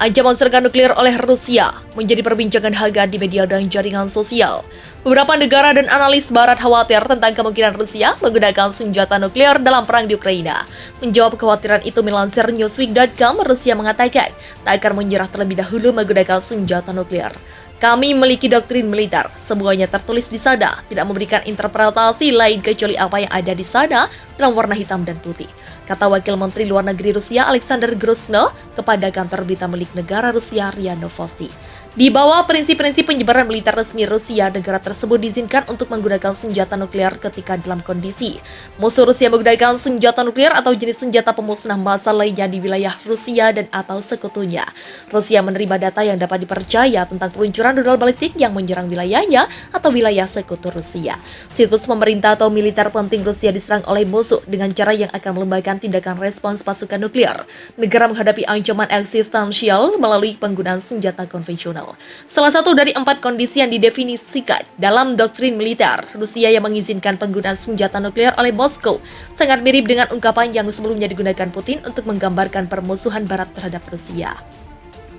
Ancaman serangan nuklir oleh Rusia menjadi perbincangan hangat di media dan jaringan sosial. Beberapa negara dan analis barat khawatir tentang kemungkinan Rusia menggunakan senjata nuklir dalam perang di Ukraina. Menjawab kekhawatiran itu melansir Newsweek.com, Rusia mengatakan tak akan menyerah terlebih dahulu menggunakan senjata nuklir. Kami memiliki doktrin militer, semuanya tertulis di sana, tidak memberikan interpretasi lain kecuali apa yang ada di sana dalam warna hitam dan putih, kata Wakil Menteri Luar Negeri Rusia Alexander Grozny kepada kantor berita milik negara Rusia RIA Novosti. Di bawah prinsip-prinsip penyebaran militer resmi Rusia, negara tersebut diizinkan untuk menggunakan senjata nuklir ketika dalam kondisi musuh Rusia menggunakan senjata nuklir atau jenis senjata pemusnah massal lainnya di wilayah Rusia dan atau sekutunya. Rusia menerima data yang dapat dipercaya tentang peluncuran rudal balistik yang menyerang wilayahnya atau wilayah sekutu Rusia. Situs pemerintah atau militer penting Rusia diserang oleh musuh dengan cara yang akan melembagakan tindakan respons pasukan nuklir. Negara menghadapi ancaman eksistensial melalui penggunaan senjata konvensional. Salah satu dari 4 kondisi yang didefinisikan dalam doktrin militer Rusia yang mengizinkan penggunaan senjata nuklir oleh Moskow sangat mirip dengan ungkapan yang sebelumnya digunakan Putin untuk menggambarkan permusuhan Barat terhadap Rusia.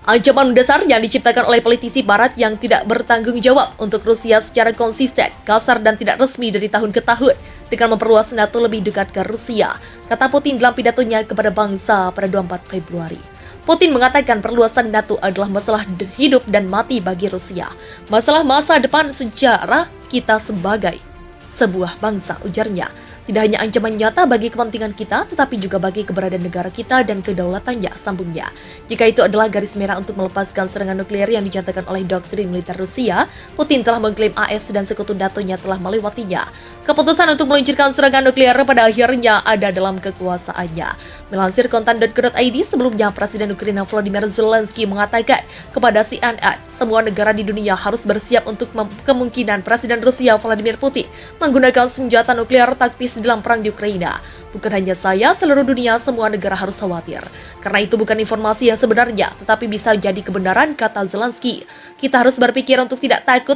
Ancaman mendasar yang diciptakan oleh politisi Barat yang tidak bertanggung jawab untuk Rusia secara konsisten, kasar dan tidak resmi dari tahun ke tahun dengan memperluas NATO lebih dekat ke Rusia, kata Putin dalam pidatonya kepada bangsa pada 24 Februari. Putin mengatakan perluasan NATO adalah masalah hidup dan mati bagi Rusia. Masalah masa depan sejarah kita sebagai sebuah bangsa, ujarnya. Tidak hanya ancaman nyata bagi kepentingan kita, tetapi juga bagi keberadaan negara kita dan kedaulatannya, sambungnya. Jika itu adalah garis merah untuk melepaskan serangan nuklir yang dinyatakan oleh doktrin militer Rusia, Putin telah mengklaim AS dan sekutu NATO-nya telah melewatinya. Keputusan untuk meluncurkan serangan nuklir pada akhirnya ada dalam kekuasaannya. Melansir kontan.co.id, sebelumnya Presiden Ukraina Volodymyr Zelensky mengatakan kepada CNN, semua negara di dunia harus bersiap untuk kemungkinan Presiden Rusia Vladimir Putin menggunakan senjata nuklir taktis dalam perang di Ukraina. Bukan hanya saya, seluruh dunia, semua negara harus khawatir. Karena itu bukan informasi yang sebenarnya, tetapi bisa jadi kebenaran, kata Zelensky. Kita harus berpikir untuk tidak takut,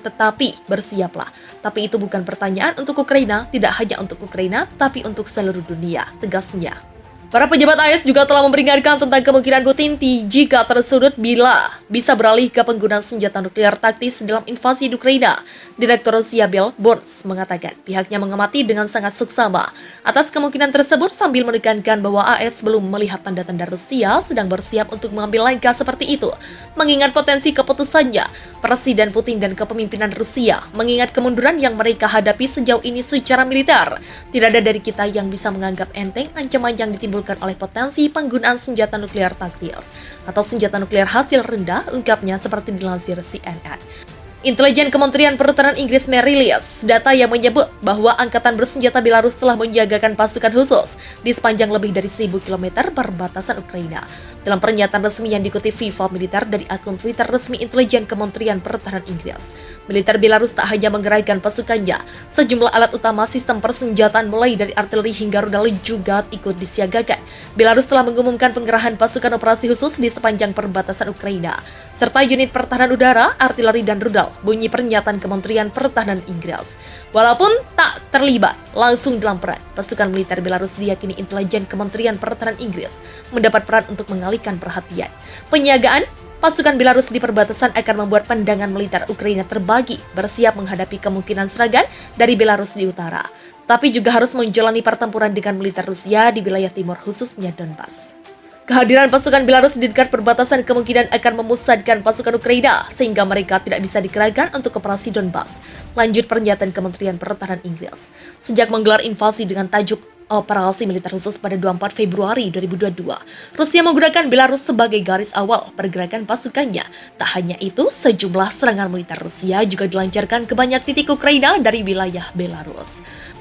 tetapi bersiaplah. Tapi itu bukan pertanyaan untuk Ukraina, tidak hanya untuk Ukraina, tapi untuk seluruh dunia, tegasnya. Para pejabat AS juga telah memperingatkan tentang kemungkinan Putin jika tersudut bila bisa beralih ke penggunaan senjata nuklir taktis dalam invasi di Ukraina. Direktur Rusia Bill Burns mengatakan pihaknya mengamati dengan sangat seksama atas kemungkinan tersebut sambil menekankan bahwa AS belum melihat tanda-tanda Rusia sedang bersiap untuk mengambil langkah seperti itu. Mengingat potensi keputusannya, Presiden Putin dan kepemimpinan Rusia mengingat kemunduran yang mereka hadapi sejauh ini secara militer. Tidak ada dari kita yang bisa menganggap enteng ancaman yang ditimbulkan oleh potensi penggunaan senjata nuklir taktis atau senjata nuklir hasil rendah, ungkapnya seperti dilansir CNN. Intelijen Kementerian Pertahanan Inggris merilis data yang menyebut bahwa Angkatan Bersenjata Belarus telah menyiagakan pasukan khusus di sepanjang lebih dari 1.000 km perbatasan Ukraina. Dalam pernyataan resmi yang dikutip FIFA Militer dari akun Twitter resmi Intelijen Kementerian Pertahanan Inggris, militer Belarus tak hanya menggerakkan pasukannya, sejumlah alat utama sistem persenjataan mulai dari artileri hingga rudal juga ikut disiagakan. Belarus telah mengumumkan pengerahan pasukan operasi khusus di sepanjang perbatasan Ukraina, serta unit pertahanan udara, artileri dan rudal, bunyi pernyataan Kementerian Pertahanan Inggris. Walaupun tak terlibat langsung dalam perang, pasukan militer Belarus diyakini intelijen Kementerian Pertahanan Inggris mendapat peran untuk mengalihkan perhatian. Penyiagaan pasukan Belarus di perbatasan akan membuat pandangan militer Ukraina terbagi, bersiap menghadapi kemungkinan serangan dari Belarus di utara, tapi juga harus menjalani pertempuran dengan militer Rusia di wilayah timur, khususnya Donbas. Kehadiran pasukan Belarus di dekat perbatasan kemungkinan akan memusatkan pasukan Ukraina sehingga mereka tidak bisa dikerahkan untuk operasi Donbas. Lanjut pernyataan Kementerian Pertahanan Inggris. Sejak menggelar invasi dengan tajuk Operasi Militer Khusus pada 24 Februari 2022, Rusia menggunakan Belarus sebagai garis awal pergerakan pasukannya. Tak hanya itu, sejumlah serangan militer Rusia juga dilancarkan ke banyak titik Ukraina dari wilayah Belarus.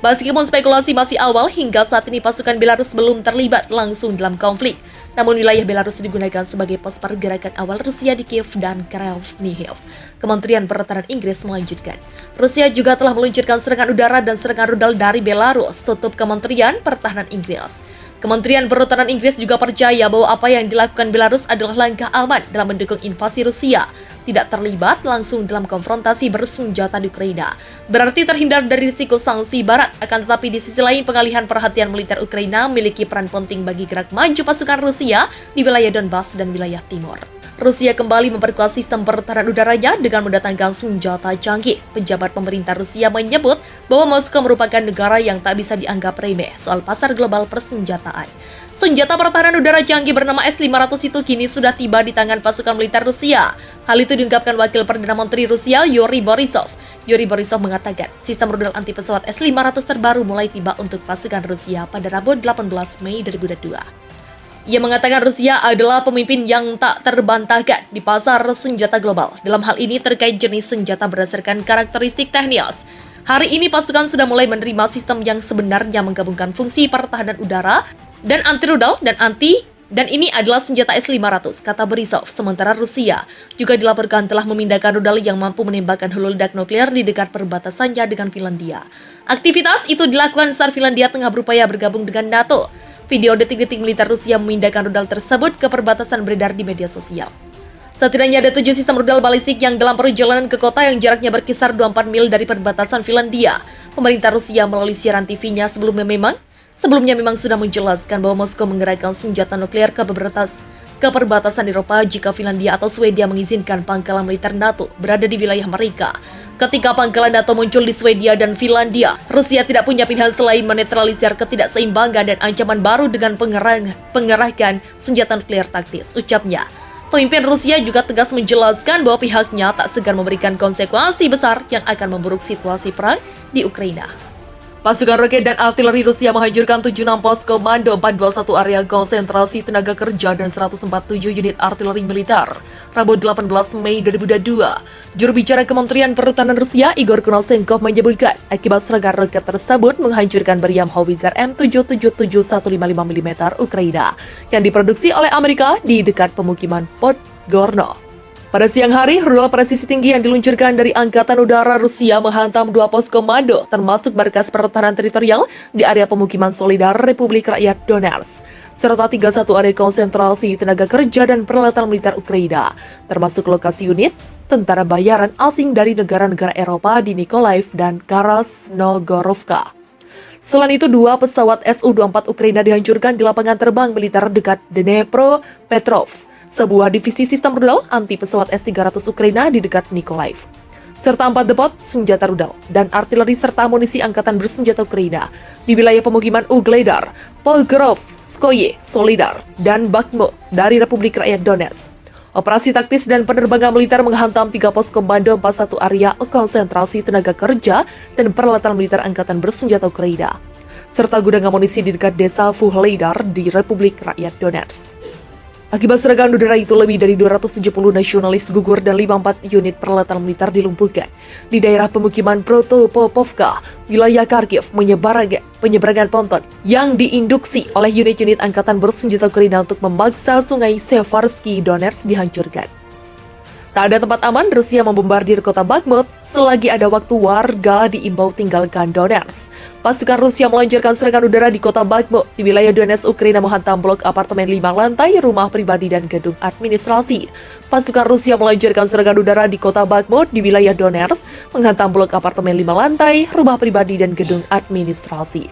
Meskipun spekulasi masih awal, hingga saat ini pasukan Belarus belum terlibat langsung dalam konflik. Namun wilayah Belarus digunakan sebagai pos pergerakan awal Rusia di Kiev dan Chernihiv. Kementerian Pertahanan Inggris melanjutkan, Rusia juga telah meluncurkan serangan udara dan serangan rudal dari Belarus, tutup Kementerian Pertahanan Inggris. Kementerian Pertahanan Inggris juga percaya bahwa apa yang dilakukan Belarus adalah langkah aman dalam mendukung invasi Rusia. tidak terlibat langsung dalam konfrontasi bersenjata di Ukraina. Berarti terhindar dari risiko sanksi Barat, akan tetapi di sisi lain pengalihan perhatian militer Ukraina memiliki peran penting bagi gerak maju pasukan Rusia di wilayah Donbas dan wilayah timur. Rusia kembali memperkuat sistem pertahanan udaranya dengan mendatangkan senjata canggih. Pejabat pemerintah Rusia menyebut bahwa Moskow merupakan negara yang tak bisa dianggap remeh soal pasar global persenjataan. Senjata pertahanan udara canggih bernama S-500 itu kini sudah tiba di tangan pasukan militer Rusia. Hal itu diungkapkan Wakil Perdana Menteri Rusia Yuri Borisov. Yuri Borisov mengatakan, sistem rudal anti pesawat S-500 terbaru mulai tiba untuk pasukan Rusia pada Rabu 18 Mei 2022. Ia mengatakan Rusia adalah pemimpin yang tak terbantahkan di pasar senjata global. Dalam hal ini terkait jenis senjata berdasarkan karakteristik teknis. Hari ini pasukan sudah mulai menerima sistem yang sebenarnya menggabungkan fungsi pertahanan udara dan anti rudal dan ini adalah senjata S-500, kata Borisov. Sementara Rusia juga dilaporkan telah memindahkan rudal yang mampu menembakkan hulu ledak nuklir di dekat perbatasannya dengan Finlandia. Aktivitas itu dilakukan saat Finlandia tengah berupaya bergabung dengan NATO. Video detik-detik militer Rusia memindahkan rudal tersebut ke perbatasan beredar di media sosial. Setidaknya ada 7 sistem rudal balistik yang dalam perjalanan ke kota yang jaraknya berkisar 24 mil dari perbatasan Finlandia. Pemerintah Rusia melalui siaran TV-nya sebelumnya memang sudah menjelaskan bahwa Moskow menggerakkan senjata nuklir ke perbatasan Eropa jika Finlandia atau Swedia mengizinkan pangkalan militer NATO berada di wilayah mereka. Ketika pangkalan NATO muncul di Swedia dan Finlandia, Rusia tidak punya pilihan selain menetralisir ketidakseimbangan dan ancaman baru dengan pengerahkan senjata nuklir taktis, ucapnya. Pemimpin Rusia juga tegas menjelaskan bahwa pihaknya tak segan memberikan konsekuensi besar yang akan memburuk situasi perang di Ukraina. Pasukan roket dan artileri Rusia menghancurkan 76 pos komando, 421 area konsentrasi tenaga kerja, dan 147 unit artileri militer. Rabu 18 Mei 2022, juru bicara Kementerian Pertahanan Rusia, Igor Konashenkov, menyebutkan akibat serangan roket tersebut menghancurkan meriam howitzer M777 155 mm Ukraina yang diproduksi oleh Amerika di dekat pemukiman Podgorno. Pada siang hari, rudal presisi tinggi yang diluncurkan dari Angkatan Udara Rusia menghantam 2 pos komando, termasuk markas pertahanan teritorial di area pemukiman Solidar Republik Rakyat Donetsk, serta 31 area konsentrasi tenaga kerja dan peralatan militer Ukraina, termasuk lokasi unit tentara bayaran asing dari negara-negara Eropa di Mykolaiv dan Krasnogorovka. Selain itu, 2 pesawat Su-24 Ukraina dihancurkan di lapangan terbang militer dekat Dnepropetrovsk, sebuah divisi sistem rudal anti pesawat S-300 Ukraina di dekat Mykolaiv, serta 4 depot senjata rudal dan artileri serta amunisi angkatan bersenjata Ukraina di wilayah pemukiman Ugledar, Pokrovskoye, Solidar, dan Bakhmut dari Republik Rakyat Donetsk. Operasi taktis dan penerbangan militer menghantam 3 pos komando, 41 area konsentrasi tenaga kerja dan peralatan militer angkatan bersenjata Ukraina, serta gudang amunisi di dekat desa Vuhledar di Republik Rakyat Donetsk. Akibat serangan udara itu, lebih dari 270 nasionalis gugur dan 54 unit peralatan militer dilumpuhkan di daerah pemukiman Protopopovka, wilayah Kharkiv. Penyeberangan ponton yang diinduksi oleh unit-unit angkatan bersenjata Ukraina untuk memaksa sungai Seversky Donetsk dihancurkan. Tak ada tempat aman, Rusia membombardir kota Bakhmut selagi ada waktu. Warga diimbau tinggalkan Donetsk. Pasukan Rusia melancarkan serangan udara di kota Bakhmut di wilayah Donetsk. Ukraina menghantam blok apartemen 5 lantai, rumah pribadi, dan gedung administrasi. Pasukan Rusia melancarkan serangan udara di kota Bakhmut di wilayah Donetsk, menghantam blok apartemen 5 lantai, rumah pribadi, dan gedung administrasi.